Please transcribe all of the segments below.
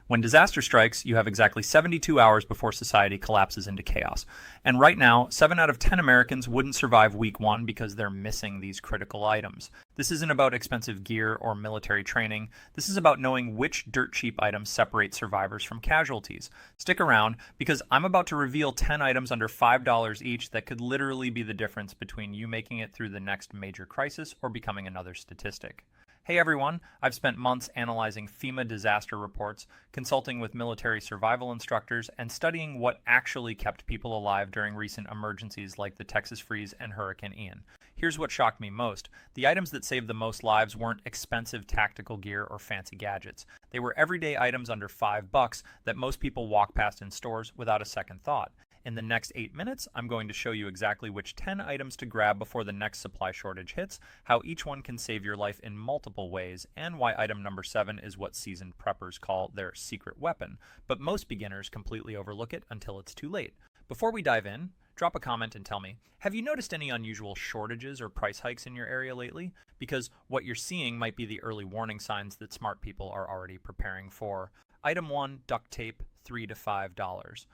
When disaster strikes, you have exactly 72 hours before society collapses into chaos. And right now, 7 out of 10 Americans wouldn't survive week 1 because they're missing these critical items. This isn't about expensive gear or military training. This is about knowing which dirt cheap items separate survivors from casualties. Stick around, because I'm about to reveal 10 items under $5 each that could literally be the difference between you making it through the next major crisis or becoming another statistic. Hey everyone, I've spent months analyzing FEMA disaster reports, consulting with military survival instructors, and studying what actually kept people alive during recent emergencies like the Texas freeze and Hurricane Ian. Here's what shocked me most. The items that saved the most lives weren't expensive tactical gear or fancy gadgets. They were everyday items under $5 that most people walk past in stores without a second thought. In the next 8 minutes, I'm going to show you exactly which 10 items to grab before the next supply shortage hits, how each one can save your life in multiple ways, and why item number 7 is what seasoned preppers call their secret weapon, but most beginners completely overlook it until it's too late. Before we dive in, drop a comment and tell me, have you noticed any unusual shortages or price hikes in your area lately? Because what you're seeing might be the early warning signs that smart people are already preparing for. Item 1, duct tape, $3 to $5.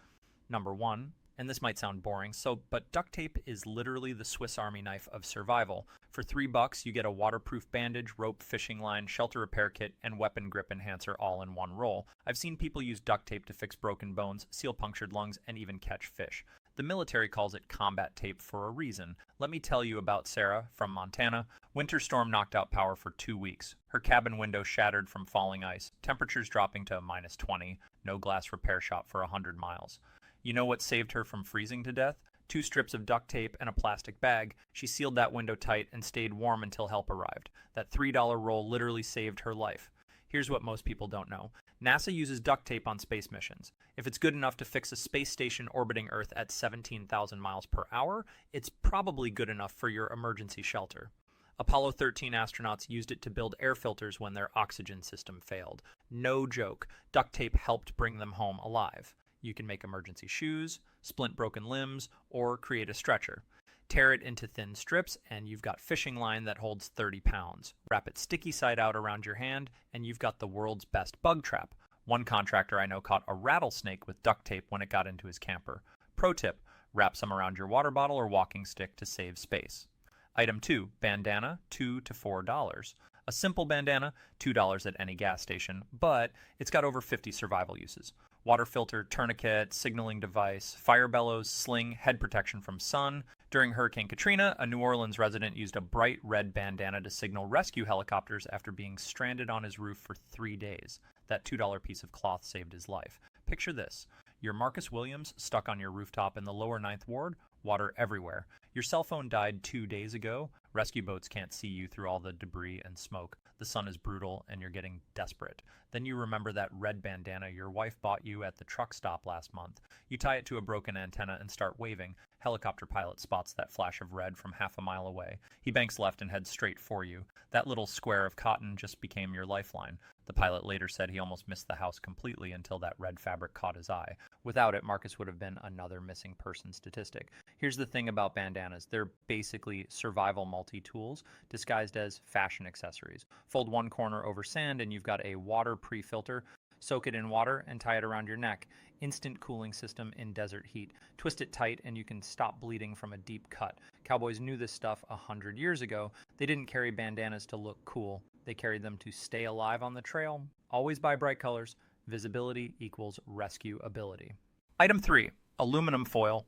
Number 1, and this might sound boring, but duct tape is literally the Swiss Army knife of survival. For $3, you get a waterproof bandage, rope, fishing line, shelter repair kit, and weapon grip enhancer all in one roll. I've seen people use duct tape to fix broken bones, seal punctured lungs, and even catch fish. The military calls it combat tape for a reason. Let me tell you about Sarah from Montana. Winter storm knocked out power for 2 weeks. Her cabin window shattered from falling ice, temperatures dropping to -20, no glass repair shop for 100 miles. You know what saved her from freezing to death? 2 strips of duct tape and a plastic bag. She sealed that window tight and stayed warm until help arrived. That $3 roll literally saved her life. Here's what most people don't know. NASA uses duct tape on space missions. If it's good enough to fix a space station orbiting Earth at 17,000 miles per hour, it's probably good enough for your emergency shelter. Apollo 13 astronauts used it to build air filters when their oxygen system failed. No joke, duct tape helped bring them home alive. You can make emergency shoes, splint broken limbs, or create a stretcher. Tear it into thin strips, and you've got fishing line that holds 30 pounds. Wrap it sticky side out around your hand, and you've got the world's best bug trap. One contractor I know caught a rattlesnake with duct tape when it got into his camper. Pro tip, wrap some around your water bottle or walking stick to save space. Item 2, bandana, $2 to $4. A simple bandana, $2 at any gas station, but it's got over 50 survival uses. Water filter, tourniquet, signaling device, fire bellows, sling, head protection from sun. During Hurricane Katrina, a New Orleans resident used a bright red bandana to signal rescue helicopters after being stranded on his roof for 3 days. That $2 piece of cloth saved his life. Picture this. You're Marcus Williams, stuck on your rooftop in the lower 9th Ward, water everywhere. Your cell phone died 2 days ago. Rescue boats can't see you through all the debris and smoke. The sun is brutal and you're getting desperate. Then you remember that red bandana your wife bought you at the truck stop last month. You tie it to a broken antenna and start waving. Helicopter pilot spots that flash of red from half a mile away. He banks left and heads straight for you. That little square of cotton just became your lifeline. The pilot later said he almost missed the house completely until that red fabric caught his eye. Without it, Marcus would have been another missing person statistic. Here's the thing about bandanas. They're basically survival multi-tools disguised as fashion accessories. Fold one corner over sand and you've got a water pre-filter. Soak it in water and tie it around your neck. Instant cooling system in desert heat. Twist it tight and you can stop bleeding from a deep cut. Cowboys knew this stuff 100 years ago. They didn't carry bandanas to look cool. They carried them to stay alive on the trail. Always buy bright colors. Visibility equals rescue ability. Item 3, aluminum foil.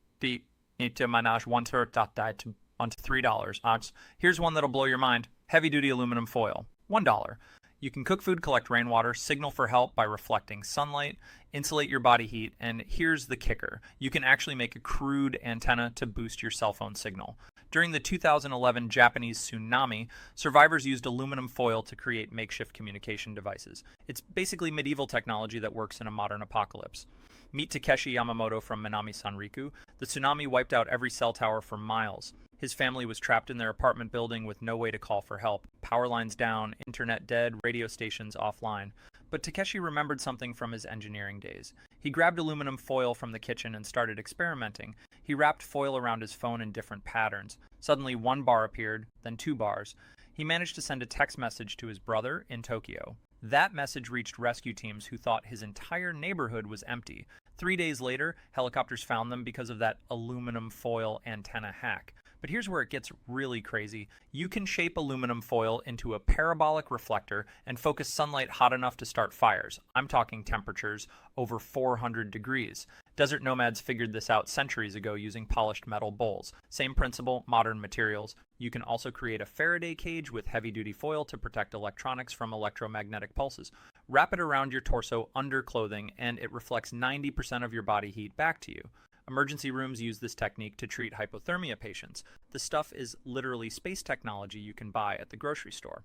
Into manage one to $3. Here's one that'll blow your mind. Heavy duty aluminum foil. $1. You can cook food, collect rainwater, signal for help by reflecting sunlight, insulate your body heat, and here's the kicker. You can actually make a crude antenna to boost your cell phone signal. During the 2011 Japanese tsunami, survivors used aluminum foil to create makeshift communication devices. It's basically medieval technology that works in a modern apocalypse. Meet Takeshi Yamamoto from Minami Sanriku. The tsunami wiped out every cell tower for miles. His family was trapped in their apartment building with no way to call for help. Power lines down, internet dead, radio stations offline. But Takeshi remembered something from his engineering days. He grabbed aluminum foil from the kitchen and started experimenting. He wrapped foil around his phone in different patterns. Suddenly 1 bar appeared, then 2 bars. He managed to send a text message to his brother in Tokyo. That message reached rescue teams who thought his entire neighborhood was empty. 3 days later, helicopters found them because of that aluminum foil antenna hack. But here's where it gets really crazy. You can shape aluminum foil into a parabolic reflector and focus sunlight hot enough to start fires. I'm talking temperatures over 400 degrees. Desert nomads figured this out centuries ago using polished metal bowls. Same principle, modern materials. You can also create a Faraday cage with heavy-duty foil to protect electronics from electromagnetic pulses. Wrap it around your torso under clothing, and it reflects 90% of your body heat back to you. Emergency rooms use this technique to treat hypothermia patients. The stuff is literally space technology you can buy at the grocery store.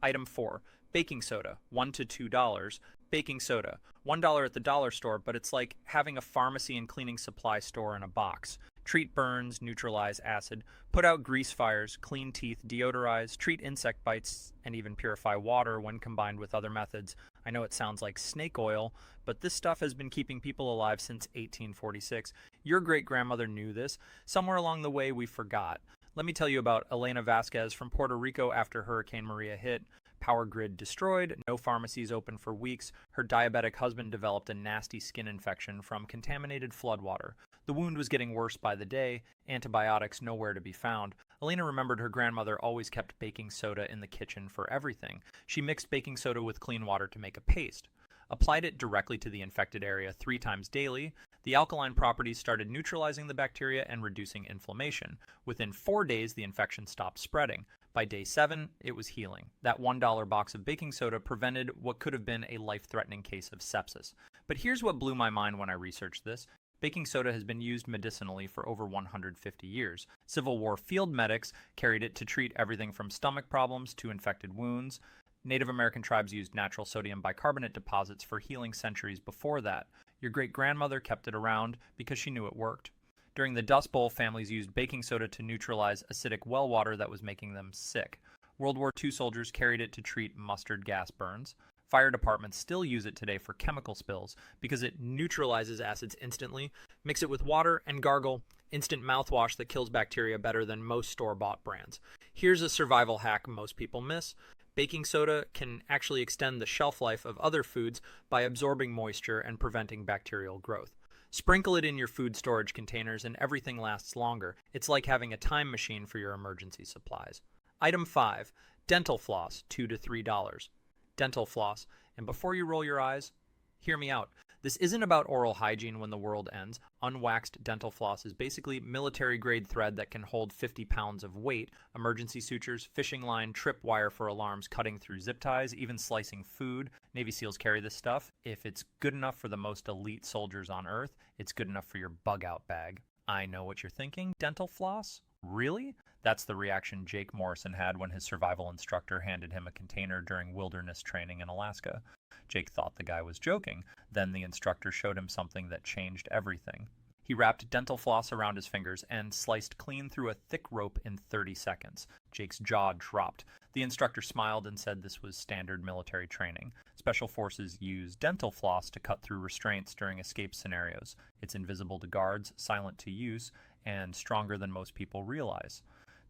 Item 4. Baking soda, $1 to $2. Baking soda, $1 at the dollar store, but it's like having a pharmacy and cleaning supply store in a box. Treat burns, neutralize acid, put out grease fires, clean teeth, deodorize, treat insect bites, and even purify water when combined with other methods. I know it sounds like snake oil, but this stuff has been keeping people alive since 1846. Your great-grandmother knew this. Somewhere along the way, we forgot. Let me tell you about Elena Vasquez from Puerto Rico after Hurricane Maria hit. Power grid destroyed, no pharmacies open for weeks. Her diabetic husband developed a nasty skin infection from contaminated floodwater. The wound was getting worse by the day, antibiotics nowhere to be found. Elena remembered her grandmother always kept baking soda in the kitchen for everything. She mixed baking soda with clean water to make a paste. Applied it directly to the infected area 3 times daily. The alkaline properties started neutralizing the bacteria and reducing inflammation. Within 4 days, the infection stopped spreading. By day 7, it was healing. That $1 box of baking soda prevented what could have been a life-threatening case of sepsis. But here's what blew my mind when I researched this. Baking soda has been used medicinally for over 150 years. Civil War field medics carried it to treat everything from stomach problems to infected wounds. Native American tribes used natural sodium bicarbonate deposits for healing centuries before that. Your great-grandmother kept it around because she knew it worked. During the Dust Bowl, families used baking soda to neutralize acidic well water that was making them sick. World War II soldiers carried it to treat mustard gas burns. Fire departments still use it today for chemical spills because it neutralizes acids instantly. Mix it with water and gargle. Instant mouthwash that kills bacteria better than most store-bought brands. Here's a survival hack most people miss. Baking soda can actually extend the shelf life of other foods by absorbing moisture and preventing bacterial growth. Sprinkle it in your food storage containers and everything lasts longer. It's like having a time machine for your emergency supplies. Item 5. Dental floss, $2 to $3. Dental floss. And before you roll your eyes, hear me out. This isn't about oral hygiene when the world ends. Unwaxed dental floss is basically military-grade thread that can hold 50 pounds of weight. Emergency sutures, fishing line, tripwire for alarms, cutting through zip ties, even slicing food. Navy SEALs carry this stuff. If it's good enough for the most elite soldiers on Earth, it's good enough for your bug-out bag. I know what you're thinking. Dental floss? Really? That's the reaction Jake Morrison had when his survival instructor handed him a container during wilderness training in Alaska. Jake thought the guy was joking. Then the instructor showed him something that changed everything. He wrapped dental floss around his fingers and sliced clean through a thick rope in 30 seconds. Jake's jaw dropped. The instructor smiled and said this was standard military training. Special forces use dental floss to cut through restraints during escape scenarios. It's invisible to guards, silent to use, and stronger than most people realize.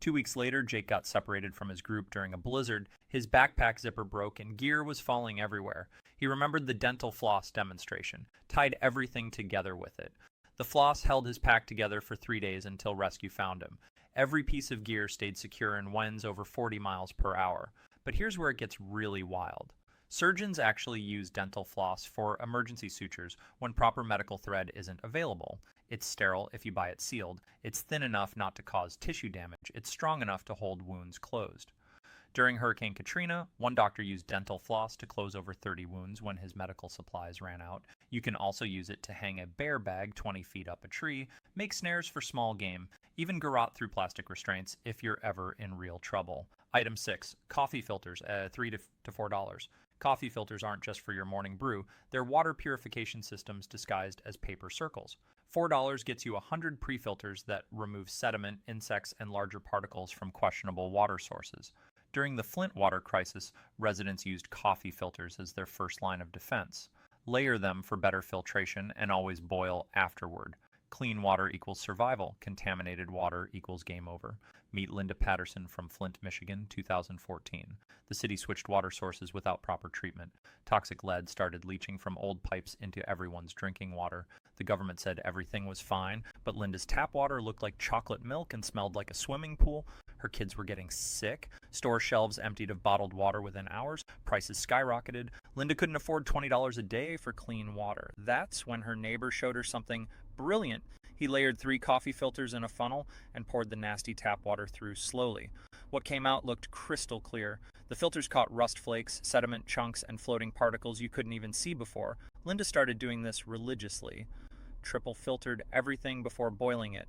2 weeks later, Jake got separated from his group during a blizzard. His backpack zipper broke and gear was falling everywhere. He remembered the dental floss demonstration, tied everything together with it. The floss held his pack together for 3 days until rescue found him. Every piece of gear stayed secure in winds over 40 miles per hour. But here's where it gets really wild. Surgeons actually use dental floss for emergency sutures when proper medical thread isn't available. It's sterile if you buy it sealed. It's thin enough not to cause tissue damage. It's strong enough to hold wounds closed. During Hurricane Katrina, one doctor used dental floss to close over 30 wounds when his medical supplies ran out. You can also use it to hang a bear bag 20 feet up a tree, make snares for small game, even garrote through plastic restraints if you're ever in real trouble. Item 6. Coffee filters, $3 to $4. Coffee filters aren't just for your morning brew. They're water purification systems disguised as paper circles. $4 gets you 100 pre-filters that remove sediment, insects, and larger particles from questionable water sources. During the Flint water crisis, residents used coffee filters as their first line of defense. Layer them for better filtration and always boil afterward. Clean water equals survival. Contaminated water equals game over. Meet Linda Patterson from Flint, Michigan, 2014. The city switched water sources without proper treatment. Toxic lead started leaching from old pipes into everyone's drinking water. The government said everything was fine, but Linda's tap water looked like chocolate milk and smelled like a swimming pool. Her kids were getting sick. Store shelves emptied of bottled water within hours. Prices skyrocketed. Linda couldn't afford $20 a day for clean water. That's when her neighbor showed her something brilliant. He layered 3 coffee filters in a funnel and poured the nasty tap water through slowly. What came out looked crystal clear. The filters caught rust flakes, sediment chunks, and floating particles you couldn't even see before. Linda started doing this religiously. Triple filtered everything before boiling it.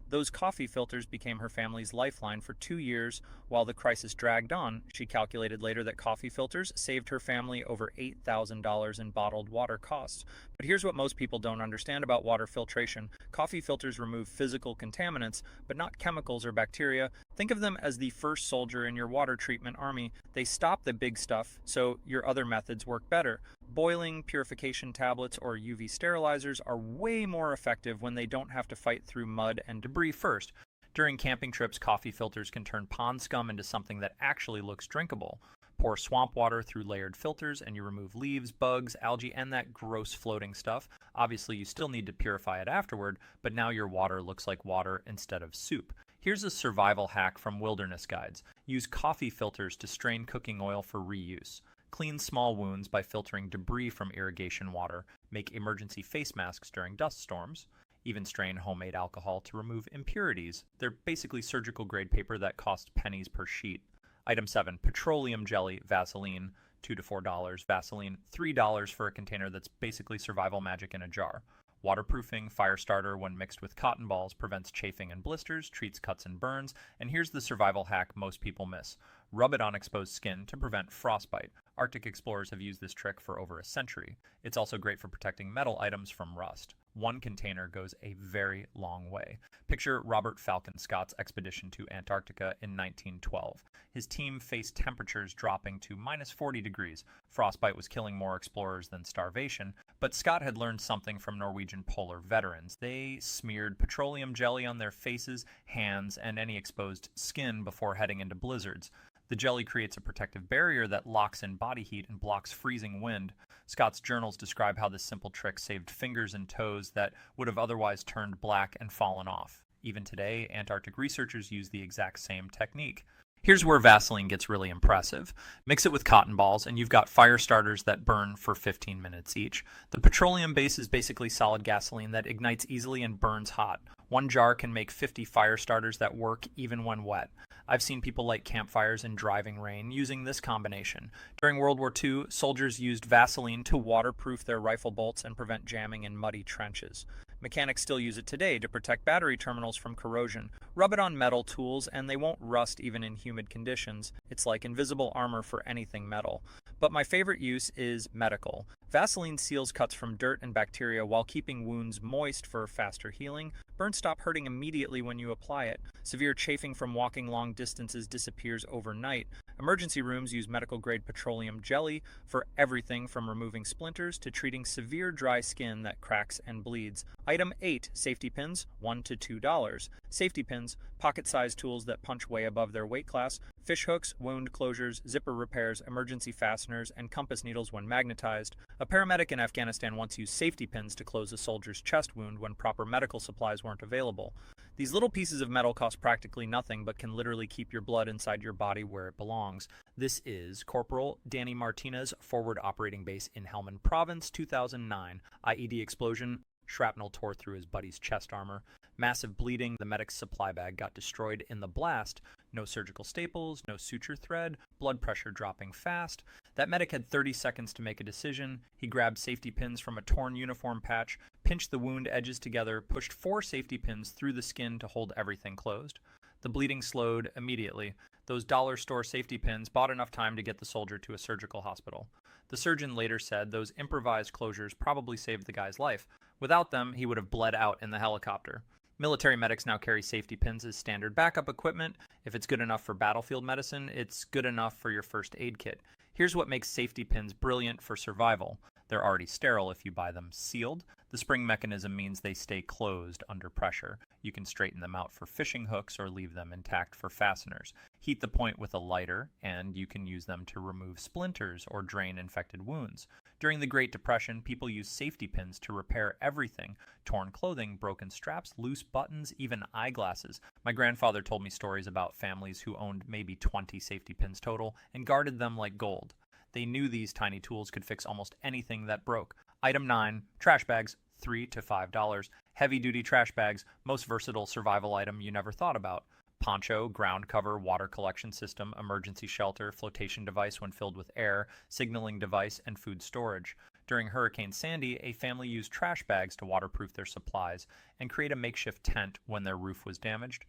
Those coffee filters became her family's lifeline for 2 years. While the crisis dragged on, she calculated later that coffee filters saved her family over $8,000 in bottled water costs. But here's what most people don't understand about water filtration. Coffee filters remove physical contaminants, but not chemicals or bacteria. Think of them as the first soldier in your water treatment army. They stop the big stuff, so your other methods work better. Boiling, purification tablets, or UV sterilizers are way more effective when they don't have to fight through mud and debris first. During camping trips, coffee filters can turn pond scum into something that actually looks drinkable. Pour swamp water through layered filters and you remove leaves, bugs, algae, and that gross floating stuff. Obviously, you still need to purify it afterward, but now your water looks like water instead of soup. Here's a survival hack from Wilderness Guides. Use coffee filters to strain cooking oil for reuse. Clean small wounds by filtering debris from irrigation water. Make emergency face masks during dust storms. Even strain homemade alcohol to remove impurities. They're basically surgical grade paper that cost pennies per sheet. Item 7. Petroleum jelly, Vaseline, $2 to $4. Vaseline, $3 for a container that's basically survival magic in a jar. Waterproofing, fire starter when mixed with cotton balls, prevents chafing and blisters, treats cuts and burns, and here's the survival hack most people miss. Rub it on exposed skin to prevent frostbite. Arctic explorers have used this trick for over a century. It's also great for protecting metal items from rust. One container goes a very long way. Picture Robert Falcon Scott's expedition to Antarctica in 1912. His team faced temperatures dropping to minus 40 degrees. Frostbite was killing more explorers than starvation, but Scott had learned something from Norwegian polar veterans. They smeared petroleum jelly on their faces, hands, and any exposed skin before heading into blizzards. The jelly creates a protective barrier that locks in body heat and blocks freezing wind. Scott's journals describe how this simple trick saved fingers and toes that would have otherwise turned black and fallen off. Even today, Antarctic researchers use the exact same technique. Here's where Vaseline gets really impressive. Mix it with cotton balls, and you've got fire starters that burn for 15 minutes each. The petroleum base is basically solid gasoline that ignites easily and burns hot. One jar can make 50 fire starters that work even when wet. I've seen people light campfires in driving rain using this combination. During World War II, soldiers used Vaseline to waterproof their rifle bolts and prevent jamming in muddy trenches. Mechanics still use it today to protect battery terminals from corrosion. Rub it on metal tools and they won't rust even in humid conditions. It's like invisible armor for anything metal. But my favorite use is medical. Vaseline seals cuts from dirt and bacteria while keeping wounds moist for faster healing. Burns stop hurting immediately when you apply it. Severe chafing from walking long distances disappears overnight. Emergency rooms use medical-grade petroleum jelly for everything from removing splinters to treating severe dry skin that cracks and bleeds. Item 8, safety pins, $1 to $2. Safety pins, pocket-sized tools that punch way above their weight class, fish hooks, wound closures, zipper repairs, emergency fasteners, and compass needles when magnetized. A paramedic in Afghanistan once used safety pins to close a soldier's chest wound when proper medical supplies weren't available. These little pieces of metal cost practically nothing but can literally keep your blood inside your body where it belongs. This is Corporal Danny Martinez, Forward Operating Base in Helmand Province, 2009. IED explosion. Shrapnel tore through his buddy's chest armor. Massive bleeding. The medic's supply bag got destroyed in the blast. No surgical staples, no suture thread, blood pressure dropping fast. That medic had 30 seconds to make a decision. He grabbed safety pins from a torn uniform patch, pinched the wound edges together, pushed 4 safety pins through the skin to hold everything closed. The bleeding slowed immediately. Those dollar store safety pins bought enough time to get the soldier to a surgical hospital. The surgeon later said those improvised closures probably saved the guy's life. Without them, he would have bled out in the helicopter. Military medics now carry safety pins as standard backup equipment. If it's good enough for battlefield medicine, it's good enough for your first aid kit. Here's what makes safety pins brilliant for survival. They're already sterile if you buy them sealed. The spring mechanism means they stay closed under pressure. You can straighten them out for fishing hooks or leave them intact for fasteners. Heat the point with a lighter, and you can use them to remove splinters or drain infected wounds. During the Great Depression, people used safety pins to repair everything: torn clothing, broken straps, loose buttons, even eyeglasses. My grandfather told me stories about families who owned maybe 20 safety pins total and guarded them like gold. They knew these tiny tools could fix almost anything that broke. Item 9, trash bags, $3 to $5. Heavy-duty trash bags, most versatile survival item you never thought about. Poncho, ground cover, water collection system, emergency shelter, flotation device when filled with air, signaling device, and food storage. During Hurricane Sandy, a family used trash bags to waterproof their supplies and create a makeshift tent when their roof was damaged.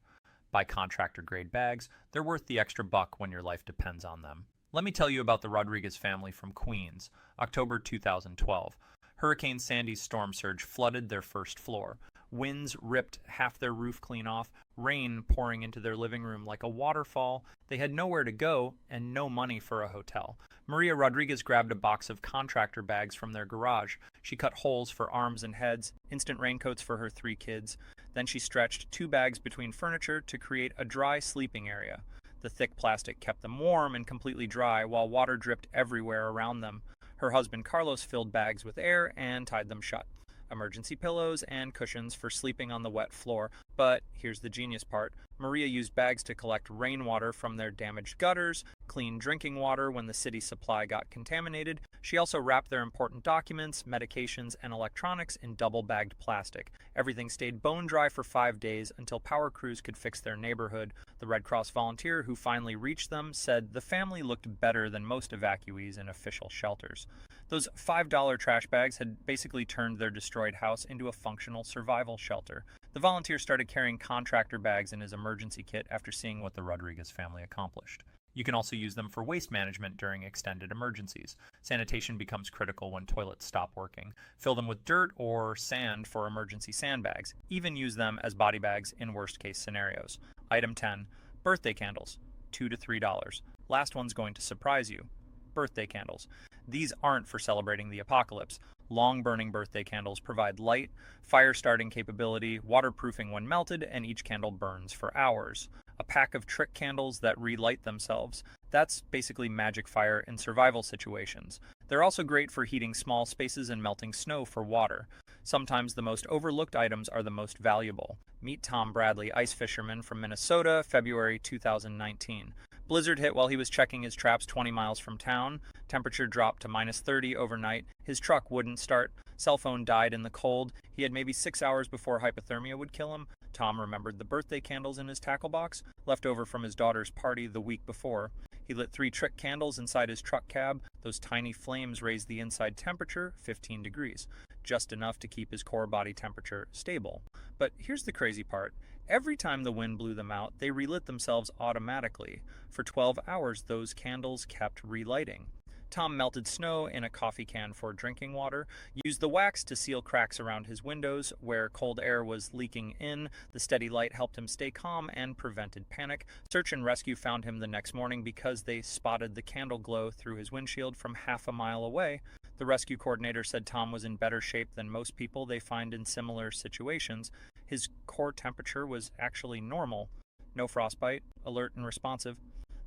Buy contractor-grade bags. They're worth the extra buck when your life depends on them. Let me tell you about the Rodriguez family from Queens, October 2012. Hurricane Sandy's storm surge flooded their first floor. Winds ripped half their roof clean off, rain pouring into their living room like a waterfall. They had nowhere to go and no money for a hotel. Maria Rodriguez grabbed a box of contractor bags from their garage. She cut holes for arms and heads, instant raincoats for her 3 kids. Then she stretched 2 bags between furniture to create a dry sleeping area. The thick plastic kept them warm and completely dry while water dripped everywhere around them. Her husband Carlos filled bags with air and tied them shut. Emergency pillows and cushions for sleeping on the wet floor. But here's the genius part. Maria used bags to collect rainwater from their damaged gutters, clean drinking water when the city supply got contaminated. She also wrapped their important documents, medications, and electronics in double-bagged plastic. Everything stayed bone dry for 5 days until power crews could fix their neighborhood. The Red Cross volunteer who finally reached them said the family looked better than most evacuees in official shelters. Those $5 trash bags had basically turned their destroyed house into a functional survival shelter. The volunteer started carrying contractor bags in his emergency kit after seeing what the Rodriguez family accomplished. You can also use them for waste management during extended emergencies. Sanitation becomes critical when toilets stop working. Fill them with dirt or sand for emergency sandbags. Even use them as body bags in worst-case scenarios. Item 10, birthday candles, $2 to $3. Last one's going to surprise you. Birthday candles. These aren't for celebrating the apocalypse. Long-burning birthday candles provide light, fire-starting capability, waterproofing when melted, and each candle burns for hours. A pack of trick candles that relight themselves. That's basically magic fire in survival situations. They're also great for heating small spaces and melting snow for water. Sometimes the most overlooked items are the most valuable. Meet Tom Bradley, ice fisherman from Minnesota, February 2019. Blizzard hit while he was checking his traps 20 miles from town. Temperature dropped to -30 overnight. His truck wouldn't start. Cell phone died in the cold. He had maybe 6 hours before hypothermia would kill him. Tom remembered the birthday candles in his tackle box, left over from his daughter's party the week before. He lit 3 trick candles inside his truck cab. Those tiny flames raised the inside temperature 15 degrees, just enough to keep his core body temperature stable. But here's the crazy part. Every time the wind blew them out, they relit themselves automatically. For 12 hours, those candles kept relighting. Tom melted snow in a coffee can for drinking water, used the wax to seal cracks around his windows where cold air was leaking in. The steady light helped him stay calm and prevented panic. Search and rescue found him the next morning because they spotted the candle glow through his windshield from half a mile away. The rescue coordinator said Tom was in better shape than most people they find in similar situations. His core temperature was actually normal. No frostbite, alert and responsive.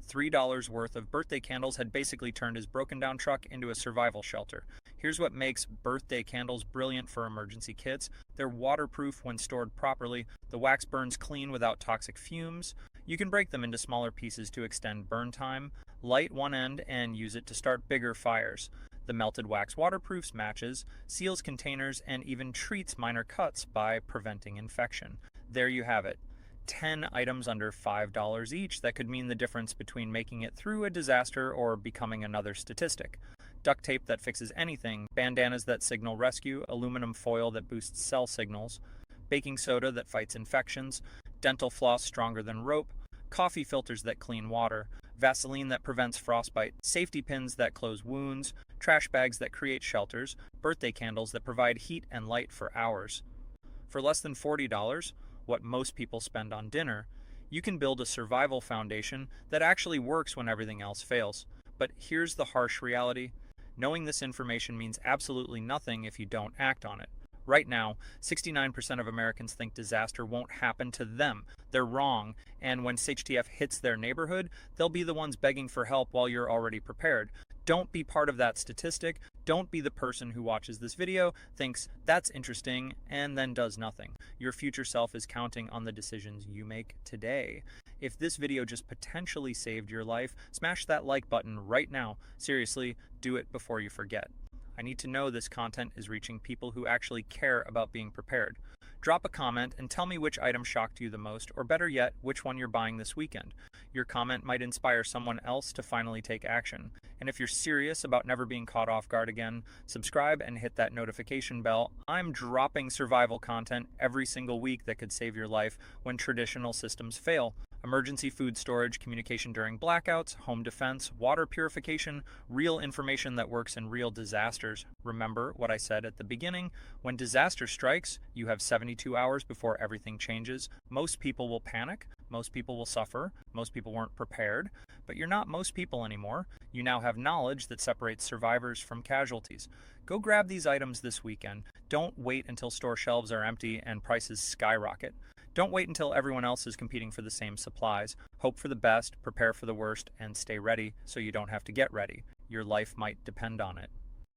$3 worth of birthday candles had basically turned his broken-down truck into a survival shelter. Here's what makes birthday candles brilliant for emergency kits. They're waterproof when stored properly. The wax burns clean without toxic fumes. You can break them into smaller pieces to extend burn time. Light one end and use it to start bigger fires. The melted wax waterproofs matches, seals containers, and even treats minor cuts by preventing infection. There you have it. 10 items under $5 each that could mean the difference between making it through a disaster or becoming another statistic. Duct tape that fixes anything, bandanas that signal rescue, aluminum foil that boosts cell signals, baking soda that fights infections, dental floss stronger than rope, coffee filters that clean water, Vaseline that prevents frostbite, safety pins that close wounds, trash bags that create shelters, birthday candles that provide heat and light for hours. For less than $40, what most people spend on dinner, you can build a survival foundation that actually works when everything else fails. But here's the harsh reality. Knowing this information means absolutely nothing if you don't act on it. Right now, 69% of Americans think disaster won't happen to them. They're wrong, and when SHTF hits their neighborhood, they'll be the ones begging for help while you're already prepared. Don't be part of that statistic. Don't be the person who watches this video, thinks that's interesting, and then does nothing. Your future self is counting on the decisions you make today. If this video just potentially saved your life, smash that like button right now. Seriously, do it before you forget. I need to know this content is reaching people who actually care about being prepared. Drop a comment and tell me which item shocked you the most, or better yet, which one you're buying this weekend. Your comment might inspire someone else to finally take action. And if you're serious about never being caught off guard again, subscribe and hit that notification bell. I'm dropping survival content every single week that could save your life when traditional systems fail. Emergency food storage, communication during blackouts, home defense, water purification, real information that works in real disasters. Remember what I said at the beginning? When disaster strikes, you have 72 hours before everything changes. Most people will panic. Most people will suffer. Most people weren't prepared. But you're not most people anymore. You now have knowledge that separates survivors from casualties. Go grab these items this weekend. Don't wait until store shelves are empty and prices skyrocket. Don't wait until everyone else is competing for the same supplies. Hope for the best, prepare for the worst, and stay ready so you don't have to get ready. Your life might depend on it.